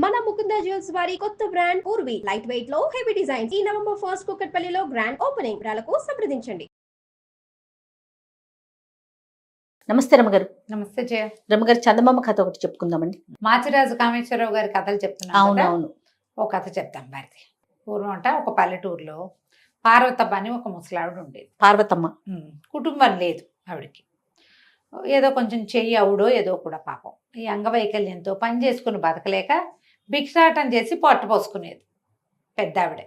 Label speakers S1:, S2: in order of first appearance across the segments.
S1: మన ముకుంద జ్యువెల్స్ వారి కొత్త బ్రాండ్ పూర్వి లైట్ వెయిట్ లో హెవీ డిజైన్స్ ఈ నవంబర్ 1 కుక్కట్పల్లిలో గ్రాండ్ ఓపెనింగ్ వివరాలకు సంప్రదించండి.
S2: నమస్తే రమగారు.
S3: నమస్తే జయ.
S2: రమగారు, చందమామ కథ ఒకటి చెప్పుకుందామండి.
S3: మాచిరాజు కామేశ్వరరావు గారి కథలు చెప్తున్నాను.
S2: అవునవును.
S3: ఒక కథ చెప్తాం భారతి. పూర్వం అంట ఒక పల్లెటూరులో పార్వతమ్మ అని ఒక ముసలావిడ ఉండేది.
S2: పార్వతమ్మ
S3: కుటుంబం లేదు ఆవిడకి. ఏదో కొంచెం చెయ్యి అవుడో ఏదో కూడా పాపం ఈ అంగవైకల్యంతో పని చేసుకుని బతకలేక భిక్షాటం చేసి పొట్ట పోసుకునేది పెద్ద ఆవిడ.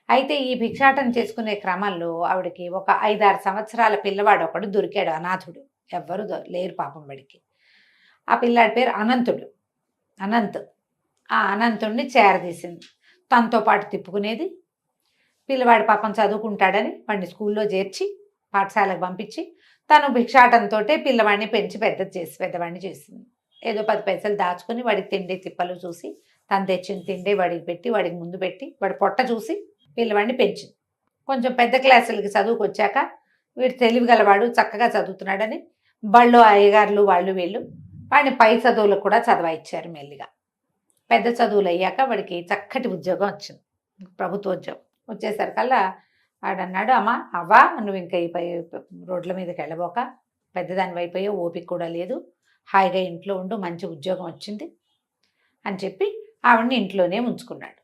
S3: అయితే ఈ భిక్షాటం చేసుకునే క్రమంలో ఆవిడకి ఒక 5-6 సంవత్సరాల పిల్లవాడు ఒకడు దొరికాడు, అనాథుడు. ఎవ్వరు లేరు పాపం వాడికి. ఆ పిల్లాడి పేరు అనంతుడు. ఆ అనంతుడిని చేరదీసింది, తనతో పాటు తిప్పుకునేది. పిల్లవాడి పాపం చదువుకుంటాడని వాడిని స్కూల్లో చేర్చి పాఠశాలకు పంపించి తను భిక్షాటంతో పిల్లవాడిని పెంచి పెద్దవాడిని చేసింది. ఏదో 10 పైసలు దాచుకుని వాడికి తిండి తిప్పలు చూసి తను తెచ్చిన తిండి వాడికి పెట్టి వాడికి ముందు పెట్టి వాడి పొట్ట చూసి పిల్లవాడిని పెంచింది. కొంచెం పెద్ద క్లాసులకి చదువుకు వచ్చాక వీడు తెలివిగలవాడు, చక్కగా చదువుతున్నాడని బళ్ళు అయ్యగారులు వాళ్ళు వీళ్ళు వాడిని పై చదువులకు కూడా చదవాయిచ్చారు. మెల్లిగా పెద్ద చదువులు అయ్యాక వాడికి చక్కటి ఉద్యోగం వచ్చింది, ప్రభుత్వ ఉద్యోగం. వచ్చేసరికల్లా వాడన్నాడు, అవ్వా నువ్వు ఇంకా ఈ రోడ్ల మీదకి వెళ్ళబోక, పెద్దదాని అయిపోయా, ఓపిక కూడా లేదు, హాయిగా ఇంట్లో ఉండు, మంచి ఉద్యోగం వచ్చింది అని చెప్పి ఆవిడని ఇంట్లోనే ఉంచుకున్నాడు.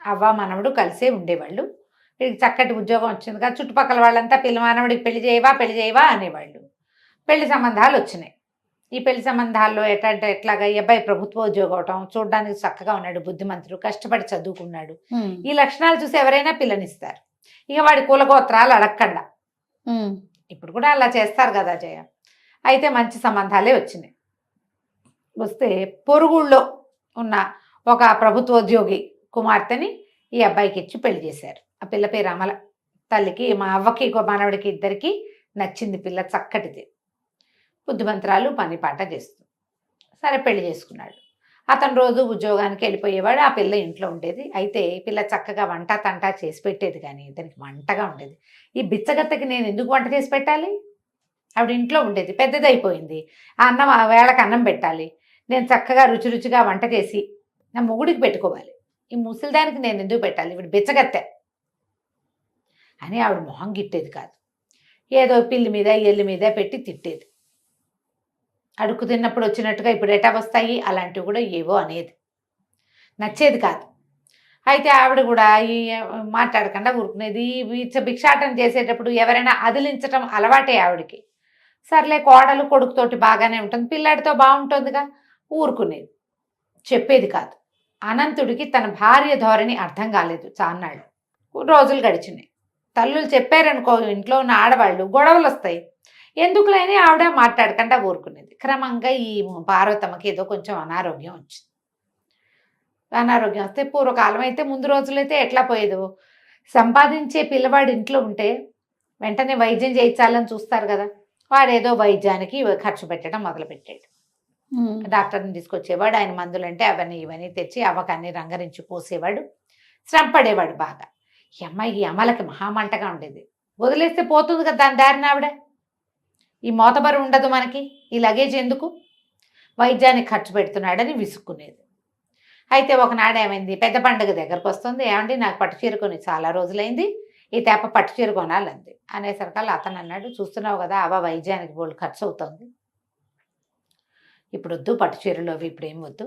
S3: అవ్వ మనవడు కలిసే ఉండేవాళ్ళు. వీడికి చక్కటి ఉద్యోగం వచ్చిందిగా చుట్టుపక్కల వాళ్ళంతా మానవుడికి పెళ్లి చేయవా అనేవాళ్ళు. పెళ్లి సంబంధాలు వచ్చినాయి. ఈ పెళ్లి సంబంధాల్లో ఎట్లాగా ఈ అబ్బాయి ప్రభుత్వ ఉద్యోగం అవటం, చూడడానికి చక్కగా ఉన్నాడు, బుద్ధిమంతుడు, కష్టపడి చదువుకున్నాడు, ఈ లక్షణాలు చూసి ఎవరైనా పిల్లనిస్తారు. ఇక వాడి కులగోత్రాలు అడగకుండా. ఇప్పుడు కూడా అలా చేస్తారు కదా జయ. అయితే మంచి సంబంధాలే వచ్చినాయి. వస్తే పొరుగుళ్ళో ఉన్న ఒక ప్రభుత్వోద్యోగి కుమార్తెని ఈ అబ్బాయికి ఇచ్చి పెళ్లి చేశారు. ఆ పిల్ల పేరు అమల. తల్లికి, మా అవ్వకి మానవుడికి ఇద్దరికి నచ్చింది పిల్ల, చక్కటిది, బుద్ధిమంతురాలు, పని పాట చేస్తుంది. సరే పెళ్లి చేసుకున్నాడు. అతను రోజు ఉద్యోగానికి వెళ్ళిపోయేవాడు, ఆ పిల్ల ఇంట్లో ఉండేది. అయితే పిల్ల చక్కగా వంట తంటా చేసి పెట్టేది, కానీ ఇతనికి వంటగా ఉండేది. ఈ బిచ్చగత్తకి నేను ఎందుకు వంట చేసి పెట్టాలి? ఆవిడ ఇంట్లో ఉండేది, పెద్దదైపోయింది, ఆ అన్నం వేళకు అన్నం పెట్టాలి, నేను చక్కగా రుచిగా వంట చేసి నా మొగుడికి పెట్టుకోవాలి, ఈ ముసలిదానికి నేను ఎందుకు పెట్టాలి, ఇవిడ బిచ్చగత్తె అని ఆవిడ మొహం గిట్టేది కాదు. ఏదో పిల్లి మీద ఎల్లి మీద పెట్టి తిట్టేది. అడుక్కు తిన్నప్పుడు వచ్చినట్టుగా ఇప్పుడు ఎటా వస్తాయి అలాంటివి కూడా ఏవో అనేది, నచ్చేది కాదు. అయితే ఆవిడ కూడా ఈ మాట్లాడకుండా ఊరుకునేది. భిక్షాటం చేసేటప్పుడు ఎవరైనా అదిలించటం అలవాటే ఆవిడకి. సర్లే కోడలు కొడుకుతోటి బాగానే ఉంటుంది, పిల్లాడితో బాగుంటుందిగా, ఊరుకునేది, చెప్పేది కాదు. అనంతుడికి తన భార్య ధోరణి అర్థం కాలేదు. చాన్నాళ్ళు రోజులు గడిచినాయి. తల్లులు చెప్పారనుకో, ఇంట్లో ఉన్న ఆడవాళ్ళు గొడవలు వస్తాయి, ఎందుకులేని ఆవిడ మాట్లాడకుండా ఊరుకునేది. క్రమంగా ఈ పార్వతమ్మకి ఏదో కొంచెం అనారోగ్యం వచ్చింది. అనారోగ్యం వస్తే పూర్వకాలం అయితే, ముందు రోజులైతే ఎట్లా పోయేదో, సంపాదించే పిల్లవాడు ఇంట్లో ఉంటే వెంటనే వైద్యం చేయించాలని చూస్తారు కదా, వాడేదో వైద్యానికి ఖర్చు పెట్టడం మొదలుపెట్టాడు. డాక్టర్ని తీసుకొచ్చేవాడు, ఆయన మందులు అంటే అవన్నీ ఇవన్నీ తెచ్చి అవ్వకాన్ని రంగరించి పోసేవాడు, శ్రమ పడేవాడు బాగా. ఈ అమ్మాయికి అమలకి మహామంటగా ఉండేది. వదిలేస్తే పోతుంది కదా దాని దారిన ఆవిడ, ఈ మోతబరు ఉండదు మనకి, ఈ లగేజ్ ఎందుకు, వైద్యానికి ఖర్చు పెడుతున్నాడని విసుక్కునేది. అయితే ఒకనాడు ఏమైంది, పెద్ద పండుగ దగ్గరకు వస్తుంది, ఏమండి నాకు పట్టు చీర కొని చాలా రోజులైంది, ఈ తేప పట్టు చీర కొనాలంది. అనేసరికల్లా అతను అన్నాడు, చూస్తున్నావు కదా అవ్వ వైద్యానికి బోళ్ళు ఖర్చు అవుతుంది, ఇప్పుడు వద్దు పట్టు చీరలు అవి ఇప్పుడేం వద్దు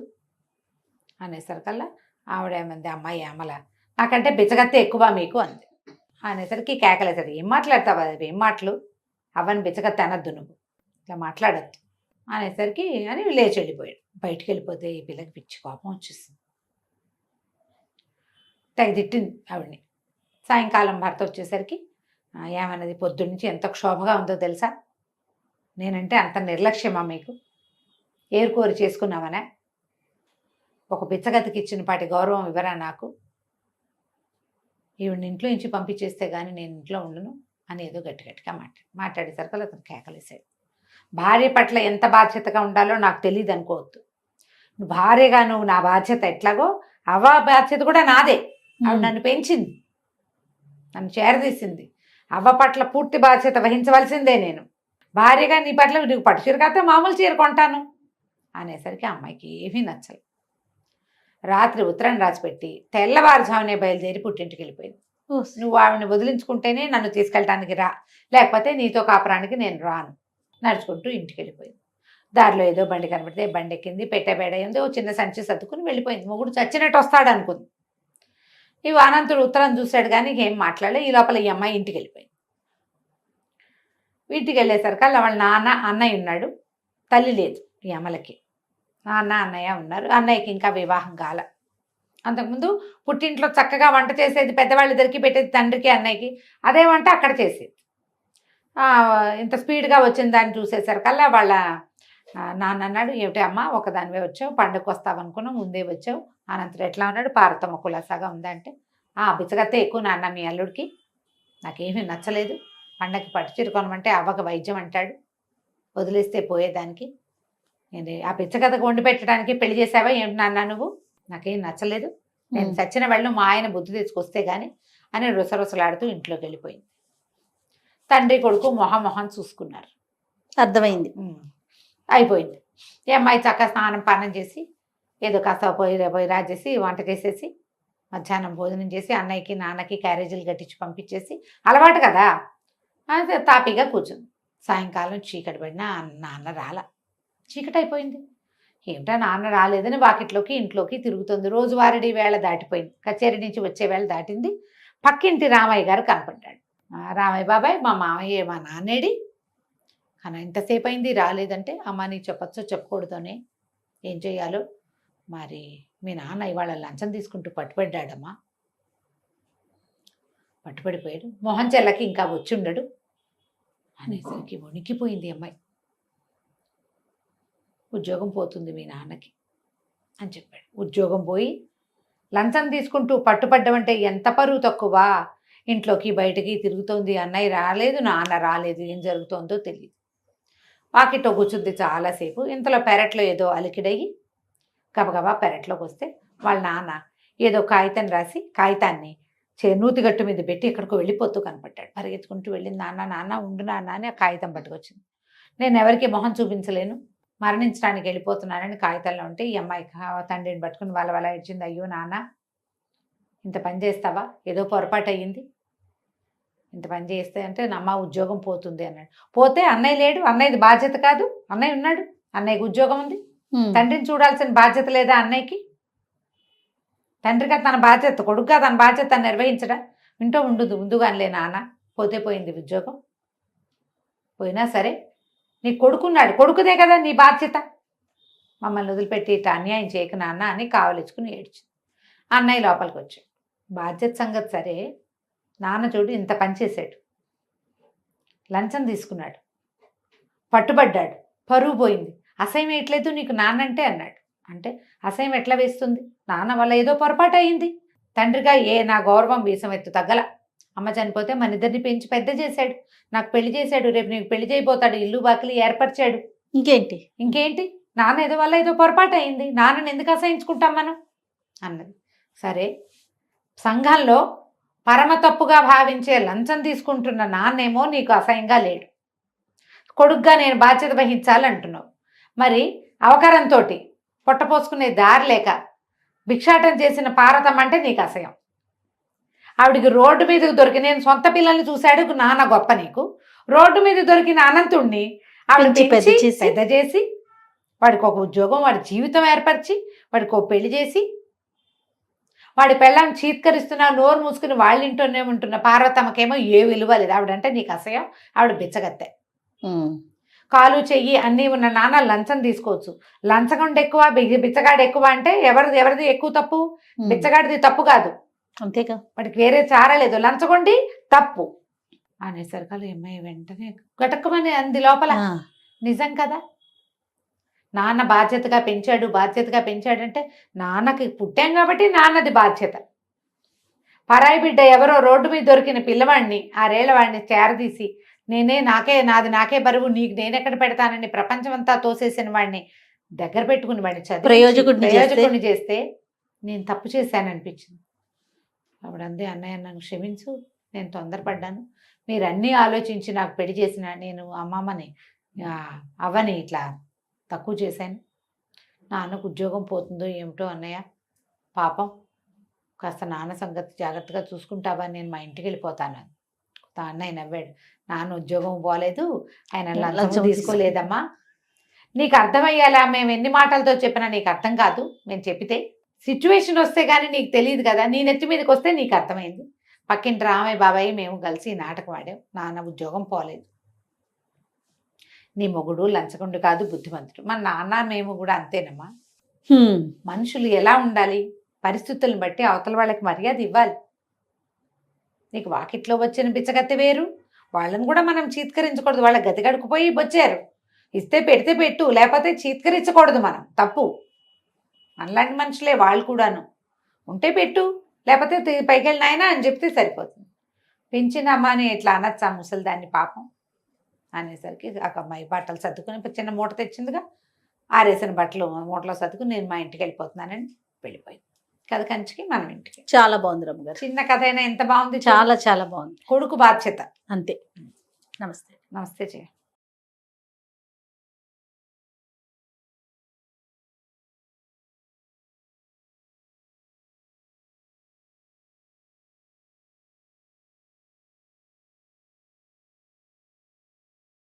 S3: అనేసరికల్లా ఆవిడ ఏమంది, అమ్మాయి అమల నాకంటే బిచ్చగత్తే ఎక్కువ మీకు అంది. అనేసరికి కేకలేసాడు, ఏం మాట్లాడతావు అది, ఏం మాటలు, అవన్నీ బిచ్చగత్తే అనద్దు, నువ్వు ఇట్లా మాట్లాడద్దు అనేసరికి అని లేచి వెళ్ళిపోయాడు. బయటికి వెళ్ళిపోతే ఈ పిల్లకి పిచ్చి కోపం వచ్చేసింది, తెగ తిట్టింది ఆవిడని. సాయంకాలం భర్త వచ్చేసరికి ఏమన్నది, పొద్దున్నుంచి ఎంత క్షోభగా ఉందో తెలుసా, నేనంటే అంత నిర్లక్ష్యమా మీకు, ఏరుకోరి చేసుకున్నామనే, ఒక బిచ్చగతికి ఇచ్చిన పాటి గౌరవం ఇవ్వరా నాకు, ఈవిడిని ఇంట్లో నుంచి పంపించేస్తే కానీ నేను ఇంట్లో ఉండను అని ఏదో గట్టిగా మాట్లాడేసరికి అతను కేకలేసాడు. భార్య పట్ల ఎంత బాధ్యతగా ఉండాలో నాకు తెలియదు అనుకోవద్దు, నువ్వు భార్యగా నువ్వు నా బాధ్యత ఎట్లాగో అవ్వ బాధ్యత కూడా నాదే. ఆవిడ నన్ను పెంచింది, నన్ను చేరదీసింది, అవ్వ పట్ల పూర్తి బాధ్యత వహించవలసిందే నేను. భార్యగా నీ పట్ల నీకు పట్టు చీర కాస్తే మామూలు చీర కొంటాను అనేసరికి అమ్మాయికి ఏమీ నచ్చలేదు. రాత్రి ఉత్తరం రాసిపెట్టి తెల్లవారుజామునే బయలుదేరి పుట్టింటికి వెళ్ళిపోయింది.
S2: ఓ,
S3: నువ్వు ఆవిడని వదిలించుకుంటేనే నన్ను తీసుకెళ్ళటానికి రా, లేకపోతే నీతో కాపురానికి నేను రాను. నడుచుకుంటూ ఇంటికి వెళ్ళిపోయింది. దారిలో ఏదో బండి కనబడితే బండి ఎక్కింది, పెట్టబేడైంది, ఓ చిన్న సంచి సర్దుకుని వెళ్ళిపోయింది. మొగుడు చచ్చినట్టు వస్తాడు అనుకుంది. ఈ అనంతుడు ఉత్తరం చూశాడు కానీ ఏం మాట్లాడలే. ఈ లోపల ఈ అమ్మాయి ఇంటికి వెళ్ళిపోయింది. ఇంటికి వెళ్ళేసరికి వాళ్ళ నాన్న అన్నయ్య ఉన్నాడు, తల్లి లేదు. ఈ అమ్మలకి నాన్న అన్నయ్య ఉన్నారు. అన్నయ్యకి ఇంకా వివాహం కాల. అంతకుముందు పుట్టింట్లో చక్కగా వంట చేసేది, పెద్దవాళ్ళిద్దరికి పెట్టేది తండ్రికి అన్నయ్యకి. అదే వంట అక్కడ చేసేది. ఇంత స్పీడ్గా వచ్చిన దాన్ని చూసేసరికల్లా వాళ్ళ నాన్న అన్నాడు, ఏమిటి అమ్మ ఒకదానివే వచ్చావు, పండుగకు వస్తావనుకున్నావు, ముందే వచ్చావు. అనంతరం ఎట్లా ఉన్నాడు, పార్వతమ్మ కులాసాగా ఉందంటే, బిచ్చగత్తే ఎక్కువ నాన్న మీ అల్లుడికి, నాకేమీ నచ్చలేదు, పండగకి పట్టు చీర కొనమంటే అవ్వక వైద్యం అంటాడు, వదిలేస్తే పోయేదానికి, నేను ఆ బిచ్చగతకు వండి పెట్టడానికి పెళ్లి చేసావా ఏమిటి నాన్న నువ్వు, నాకేం నచ్చలేదు, నేను చచ్చిన వెళ్ళు మా ఆయన బుద్ధి తెచ్చుకొస్తే కానీ అని రుసరుసలాడుతూ ఇంట్లోకి వెళ్ళిపోయింది. తండ్రి కొడుకు మొహం చూసుకున్నారు.
S2: అర్థమైంది.
S3: అయిపోయింది. ఈ అమ్మాయి చక్కగా స్నానం పానం చేసి ఏదో కాస్త పోయి రాజేసి వంట చేసేసి మధ్యాహ్నం భోజనం చేసి అన్నయ్యకి నాన్నకి క్యారేజీలు కట్టించి పంపించేసి, అలవాటు కదా, అదే తాపీగా కూర్చుంది. సాయంకాలం చీకటి పడినా నాన్న రాల. చీకటి అయిపోయింది. ఏమిటా నాన్న రాలేదని వాకిట్లోకి ఇంట్లోకి తిరుగుతుంది. రోజువారీ వేళ దాటిపోయింది. కచేరీ నుంచి వచ్చే వేళ దాటింది. పక్కింటి రామయ్య గారు కనపడ్డాడు. రామయ్య బాబాయ్, మా మామయ్య మా నాన్నేడి అని ఎంతసేపు అయింది రాలేదంటే, అమ్మ నీకు చెప్పచ్చో చెప్పకూడదోనే, ఏం చేయాలో మరి మీ నాన్న ఇవాళ లంచం తీసుకుంటూ పట్టుబడ్డాడమ్మా, పట్టుబడిపోయాడు, మొహం చెల్లకి ఇంకా వచ్చి ఉండడు అనేసరికి వణికిపోయింది అమ్మాయి. ఉద్యోగం పోతుంది మీ నాన్నకి అని చెప్పాడు. ఉద్యోగం పోయి లంచం తీసుకుంటూ పట్టుపడ్డమంటే ఎంత పరువు తక్కువ, ఇంట్లోకి బయటకి తిరుగుతోంది. అన్నయ్య రాలేదు, నాన్న రాలేదు, ఏం జరుగుతోందో తెలియదు. వాకిట్లో కూర్చుంది చాలాసేపు. ఇంతలో పెరట్లో ఏదో అలికిడయ్యి గబగబా పెరట్లోకి వస్తే వాళ్ళ నాన్న ఏదో కాగితం రాసి కాగితాన్ని నూతిగట్టు మీద పెట్టి ఎక్కడికో వెళ్ళిపోతూ కనపడ్డాడు. పరిగెత్తుకుంటూ వెళ్ళింది. నాన్న ఉండు నాన్న అని ఆ కాగితం పట్టుకొచ్చింది. నేను ఎవరికి మొహం చూపించలేను, మరణించడానికి వెళ్ళిపోతున్నానని కాగితాల్లో ఉంటే ఈ అమ్మాయి తండ్రిని పట్టుకుని వాళ్ళ ఏడ్చింది. అయ్యో నాన్న, ఇంత పని చేస్తావా, ఏదో పొరపాటు అయ్యింది, ఇంత పని చేస్తే అంటే నమ్మ ఉద్యోగం పోతుంది అన్నాడు. పోతే అన్నయ్య లేడు, అన్నయ్యది బాధ్యత కాదు, అన్నయ్య ఉన్నాడు, అన్నయ్యకి ఉద్యోగం ఉంది, తండ్రిని చూడాల్సిన బాధ్యత లేదా అన్నయ్యకి? తండ్రిగా తన బాధ్యత, కొడుకుగా తన బాధ్యత నిర్వహించడా? వింటూ ఉండదు ముందుగానిలే నాన్న, పోతే పోయింది ఉద్యోగం, పోయినా సరే నీ కొడుకున్నాడు, కొడుకుదే కదా నీ బాధ్యత, మమ్మల్ని వదిలిపెట్టి ఇట్లా అన్యాయం చేయకు నాన్న అని కావలించుకుని ఏడ్చింది. అన్నయ్య లోపలికి వచ్చాడు. బాధ్యత సంగతి సరే, నాన్న చూడు ఇంత పని చేశాడు, లంచం తీసుకున్నాడు, పట్టుబడ్డాడు, పరువు పోయింది, అసహ్యం వేయట్లేదు నీకు నాన్నంటే అన్నాడు. అంటే అసహ్యం ఎట్లా వేస్తుంది, నాన్న వల్ల ఏదో పొరపాటు అయింది, తండ్రిగా నా గౌరవం వీసం ఎత్తు తగ్గల, అమ్మ చనిపోతే మన ఇద్దరిని పెంచి పెద్ద చేశాడు, నాకు పెళ్లి చేశాడు, రేపు నీకు పెళ్లి చేయబోతాడు, ఇల్లు బాకిలి ఏర్పరిచాడు, ఇంకేంటి నాన్న ఏదో వల్ల ఏదో పొరపాటు అయింది, నాన్నని ఎందుకు అసహించుకుంటాం మనం అన్నది. సరే, సంఘంలో పరమ తప్పుగా భావించే లంచం తీసుకుంటున్న నాన్నేమో నీకు అసహ్యంగా లేడు, కొడుగ్గా నేను బాధ్యత వహించాలంటున్నావు, మరి అవకరంతో పొట్టపోసుకునే దారి లేక భిక్షాటం చేసిన పార్వతమ్మ అంటే నీకు అసహ్యం, ఆవిడికి రోడ్డు మీదకి దొరికి, నేను సొంత పిల్లల్ని చూశాడు నాన్న గొప్ప నీకు, రోడ్డు మీద దొరికిన అనంతుణ్ణి ఆవిడ పెద్ద చేసి వాడికి ఒక ఉద్యోగం, వాడి జీవితం ఏర్పరిచి వాడికి ఒక పెళ్లి చేసి వాడి పెళ్ళాన్ని చీత్కరిస్తున్నా నోరు మూసుకుని వాళ్ళ ఇంట్లోనే ఉంటున్న పార్వతమ్మకేమో ఏ విలువ లేదు, ఆవిడంటే నీకు అసహ్యం, ఆవిడ బిచ్చగత్తె, కాలు చెయ్యి అన్నీ ఉన్న నాన్న లంచం తీసుకోవచ్చు, లంచగొండ ఎక్కువ బిచ్చగాడు ఎక్కువ అంటే ఎవరిది ఎక్కువ తప్పు, బిచ్చగాడిది తప్పు కాదు,
S2: అంతేగా,
S3: వాడికి వేరే చారలేదు, లంచగొండి తప్పు అనేసరికి అమ్మాయి వెంటనే గటక్కమని అంది లోపల. నిజం కదా, నాన్న బాధ్యతగా పెంచాడంటే నాన్నకి పుట్టాం కాబట్టి నాన్నది బాధ్యత, పరాయి బిడ్డ ఎవరో రోడ్డు మీద దొరికిన పిల్లవాడిని 6 ఏళ్ల వాడిని చేరదీసి నాకే బరువు, నీకు నేనెక్కడ పెడతానని ప్రపంచమంతా తోసేసిన వాడిని దగ్గర పెట్టుకుని వాడిని ప్రయోజకుడిని చేస్తే నేను తప్పు చేశాననిపించింది. అప్పుడందే అన్నయ్య నన్ను క్షమించు, నేను తొందరపడ్డాను, మీరు అన్నీ ఆలోచించి నాకు పెళ్లి చేసిన నేను అమ్మమ్మని అవ్వని ఇట్లా తక్కువ చేశాను, నాన్నకు ఉద్యోగం పోతుందో ఏమిటో అన్నయ్య, పాపం కాస్త నాన్న సంగతి జాగ్రత్తగా చూసుకుంటావా, నేను మా ఇంటికి వెళ్ళిపోతాను. అన్నయ్య నవ్వాడు. నాన్న ఉద్యోగం పోలేదు, ఆయన లంచం
S2: లంచం
S3: తీసుకోలేదమ్మా. నీకు అర్థమయ్యేలా మేము ఎన్ని మాటలతో చెప్పినా నీకు అర్థం కాదు. మేము చెప్పితే సిచ్యువేషన్ వస్తే కానీ నీకు తెలియదు కదా. నీ నెత్తి మీదకి వస్తే నీకు అర్థమైంది. పక్కింటి రామయ్య బాబాయ్ మేము కలిసి ఈ నాటకం ఆడాం. నాన్న ఉద్యోగం పోలేదు. నీ మొగుడు లంచగొండు కాదు, బుద్ధిమంతుడు. మన నాన్న మేము కూడా అంతేనమ్మా. మనుషులు ఎలా ఉండాలి, పరిస్థితులను బట్టి అవతల వాళ్ళకి మర్యాద ఇవ్వాలి. నీకు వాకిట్లో వచ్చిన బిచ్చగత్తె వేరు, వాళ్ళని కూడా మనం చీత్కరించకూడదు. వాళ్ళ గతి గడుకుపోయి వచ్చారు, ఇస్తే పెడితే పెట్టు, లేకపోతే చీత్కరించకూడదు. మనం తప్పు. మనలాంటి మనుషులే వాళ్ళు కూడాను. ఉంటే పెట్టు, లేకపోతే పైకి వెళ్ళినాయనా అని చెప్తే సరిపోతుంది. పెంచినమ్మా అని ఇట్లా అనొచ్చా ముసలిదాన్ని పాపం అనేసరికి ఆ అమ్మాయి బట్టలు సర్దుకుని చిన్న మూట తెచ్చిందిగా, ఆరేసిన బట్టలు మూటలో సర్దుకుని నేను మా ఇంటికి వెళ్ళిపోతున్నానని వెళ్ళిపోయింది. కథ కంచికి మనం ఇంటికి.
S2: చాలా బాగుంది రమ్మగారు.
S3: చిన్న కథ అయినా ఎంత బాగుంది.
S2: చాలా చాలా బాగుంది.
S3: కొడుకు బాధ్యత
S2: అంతే. నమస్తే.
S3: నమస్తే జయ.